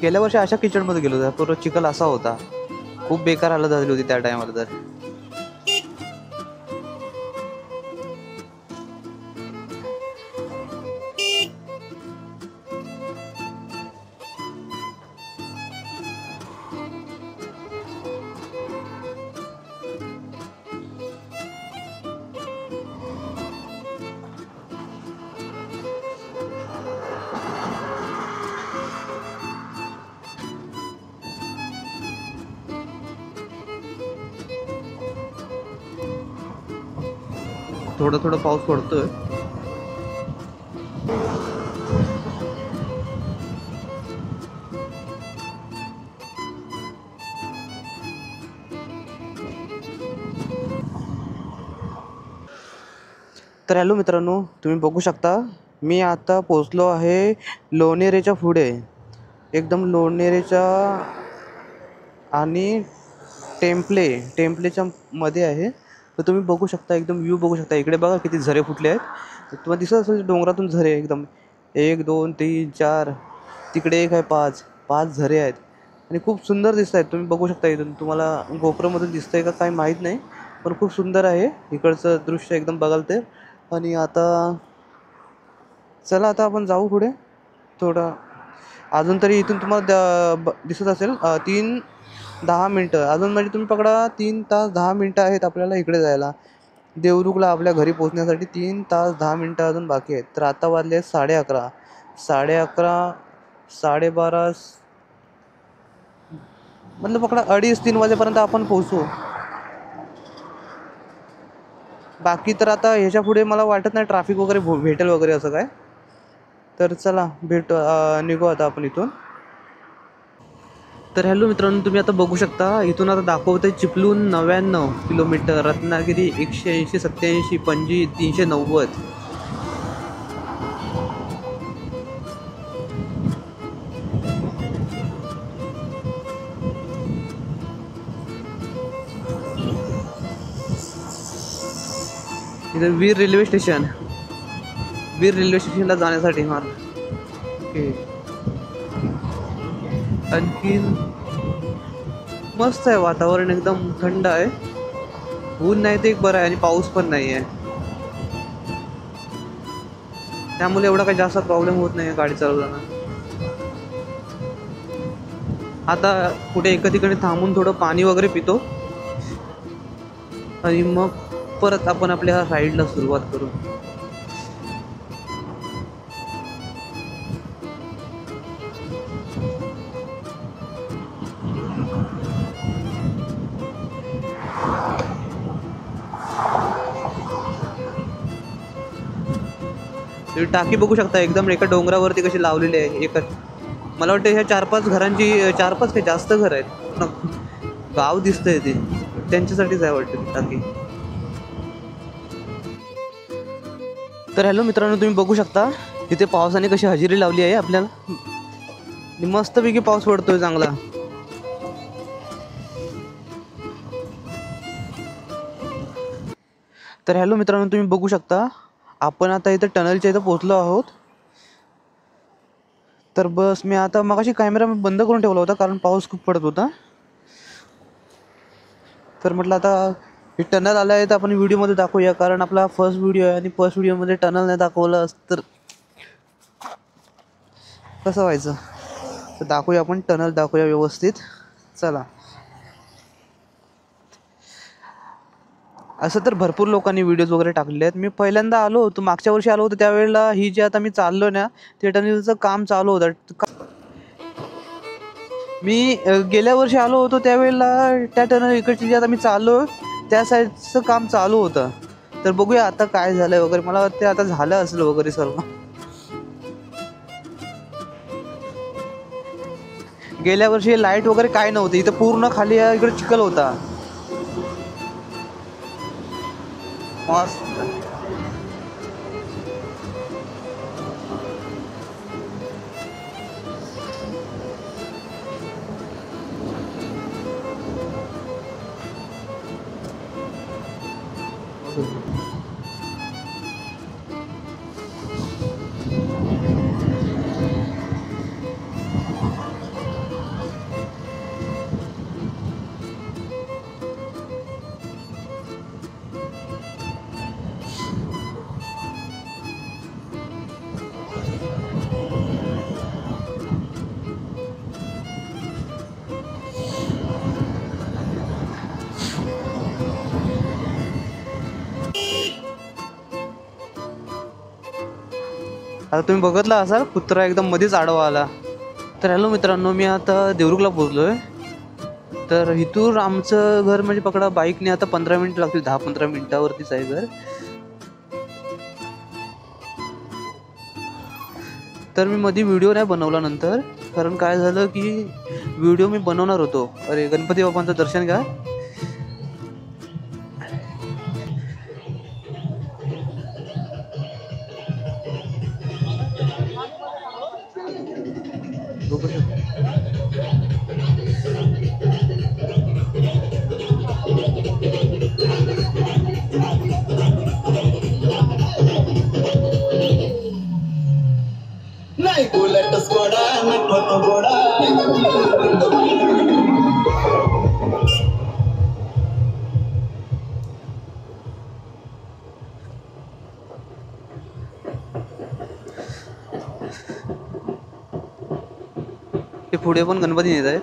गेल्या वर्षी अशा किचडमध्ये गेलो होतो, पूर्ण चिखल असा होता, खूप बेकार हालत झाली होती त्या टायमाला तर. थोडं थोडं पाऊस पडतोय. तर हॅलो मित्रांनो, तुम्ही बघू शकता मी आता पोचलो आहे लोणेरेच्या पुढे, एकदम लोणेरेच्या आणि टेम्पलेच्या मध्ये आहे. तर तुम्ही बघू शकता, एकदम व्ह्यू बघू शकता. इकडे बघा किती झरे फुटले आहेत. तुम्हाला दिसत असेल डोंगरातून झरे, एकदम 1 2 3 4, तिकडे एक आहे, 5 झरे आहेत आणि खूप सुंदर दिसत आहेत. तुम्ही बघू शकता, इथून तुम्हाला गोप्रोमधून दिसतंय का काय माहीत नाही, पण खूप सुंदर आहे इकडचं दृश्य एकदम बघाल ते. आणि आता चला आता आपण जाऊ पुढे थोडं अजून तरी इथून तुम्हाला दिसत असेल 3-10 मिनटं अजून, म्हणजे तुम्ही पकडा 3 तास 10 मिनटं आहेत आपल्याला इकडे जायला. देवरुखला आपल्या घरी पोहोचण्यासाठी 3 तास 10 मिनटं अजून बाकी आहेत. तर आता वाजले 11:30. 11:30 12:30 मतलब पकडा 2:30-3 वाजेपर्यंत आपण पोहोचू. बाकी तर आता ह्याच्या पुढे मला वाटत नाही ट्रॅफिक वगैरे भेटेल वगैरे असं काय. तर चला निघू आता आपण इथून. तर हॅलो मित्रांनो, तुम्ही आता बघू शकता इथून आता दाखवतंय चिपळूण 99 किलोमीटर, रत्नागिरी 180, 87, पणजी 390. इथं वीर रेल्वे स्टेशनला जाण्यासाठी मार्ग. ओके. आणखी मस्त आहे वातावरण, एकदम थंड आहे. ऊन नाही ते एक बरं आहे आणि पाऊस पण नाही आहे, त्यामुळे एवढा काही जास्त प्रॉब्लेम होत नाही गाडी चालवताना. आता कुठे एका ठिकाणी थांबून थोडं पाणी वगैरे पितो आणि मग परत आपण आपल्या राईडला सुरुवात करू. तुम्ही टाकी बघू शकता एकदम एका डोंगरावरती कशी लावलेली आहे. मला वाटतं ह्या 4-5 घरांची 4-5 काही जास्त घर आहेत, गाव दिसतंय ते त्यांच्यासाठीच आहे वाटतं टाकी. तर हॅलो मित्रांनो, तुम्ही बघू शकता इथे पावसाने कशी हजेरी लावली आहे आपल्याला. मस्तपैकी पाऊस पडतोय चांगला. तर हॅलो मित्रांनो, तुम्ही बघू शकता आपण आता इथं टनलच्या इथं पोहोचलो आहोत. तर बस मी आता मगाशी कॅमेरा बंद करून ठेवला होता कारण पाऊस खूप पडत होता. तर म्हटलं आता हे टनल आलं आहे तर आपण व्हिडिओमध्ये दाखवूया, कारण आपला फर्स्ट व्हिडिओ आहे आणि फर्स्ट व्हिडिओमध्ये टनल नाही दाखवलं तर कसं व्हायचं. तर दाखवूया आपण, टनल दाखवूया व्यवस्थित. चला. असं तर भरपूर लोकांनी व्हिडिओज वगैरे टाकलेले आहेत. मी पहिल्यांदा आलो होतो, मागच्या वर्षी आलो होतो त्यावेळेला ही जे आता मी चाललो ना ते टनलचं काम चालू होतं. मी गेल्या वर्षी आलो होतो त्यावेळेला त्या टनल इकडची जे आता मी चाललो त्या साईडचं काम चालू होतं. तर बघूया आता काय झालंय वगैरे. मला वाटतं आता झालं असेल वगैरे सर्व. गेल्या वर्षी लाईट वगैरे काय नव्हती इथं, पूर्ण खाली इकडे चिखल होता. मस्त. आता तुम्ही बघितला असाल कुत्रा एकदम मध्येच आडवा आला. तर हॅलो मित्रांनो, मी आता देवरुखला पोहोचलो आहे. तर इथून आमचं घर म्हणजे पकडा बाईकने आता 15 मिनिटं लागतील, 10-15 मिनिटावरतीच आहे घर. तर मी मध्ये व्हिडिओ नाही बनवला नंतर, कारण काय झालं की व्हिडिओ मी बनवणार होतो. अरे गणपती बाप्पांचं दर्शन घ्या. नाही बुलेट स्कोडा नको गोडा. पुढे पण गणपती येत आहेत.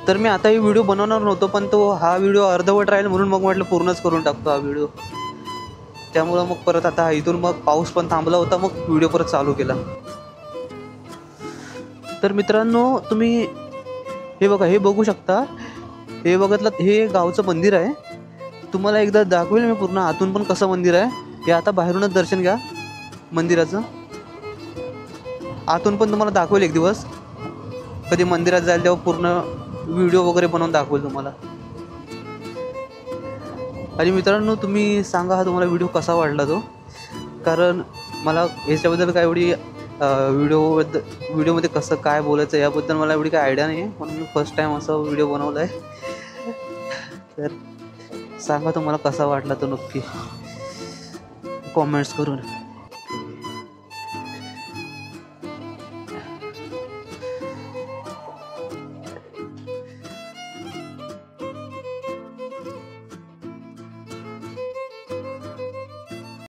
तर मी आता ही व्हिडिओ बनवणार नव्हतो, पण तो हा व्हिडिओ अर्धवट राहील म्हणून मग म्हटलं पूर्णच करून टाकतो हा व्हिडिओ. त्यामुळं मग परत आता इथून मग पाऊस पण थांबला होता, मग व्हिडिओ परत चालू केला. तर मित्रांनो, तुम्ही हे बघा, हे बघू शकता. हे बघितलं, हे गावचं मंदिर आहे. तुम्हाला एकदा दाखवेल मी पूर्ण आतून पण कसं मंदिर आहे. हे आता बाहेरूनच दर्शन घ्या मंदिराचं. आतून पण तुम्हाला दाखवेल एक दिवस. कधी मंदिरात जाईल तेव्हा पूर्ण व्हिडिओ वगैरे बनवून दाखवेल तुम्हाला. आणि मित्रांनो, तुम्ही सांगा हा तुम्हाला व्हिडिओ कसा वाटला तो. कारण मला याच्याबद्दल काय एवढी व्हिडिओमध्ये कसं काय बोलायचं याबद्दल मला एवढी काय आयडिया नाही आहे, म्हणून मी फर्स्ट टाईम असा व्हिडिओ बनवला आहे. तर सांगा तुम्हाला कसा वाटला तो नक्की कॉमेंट्स करून.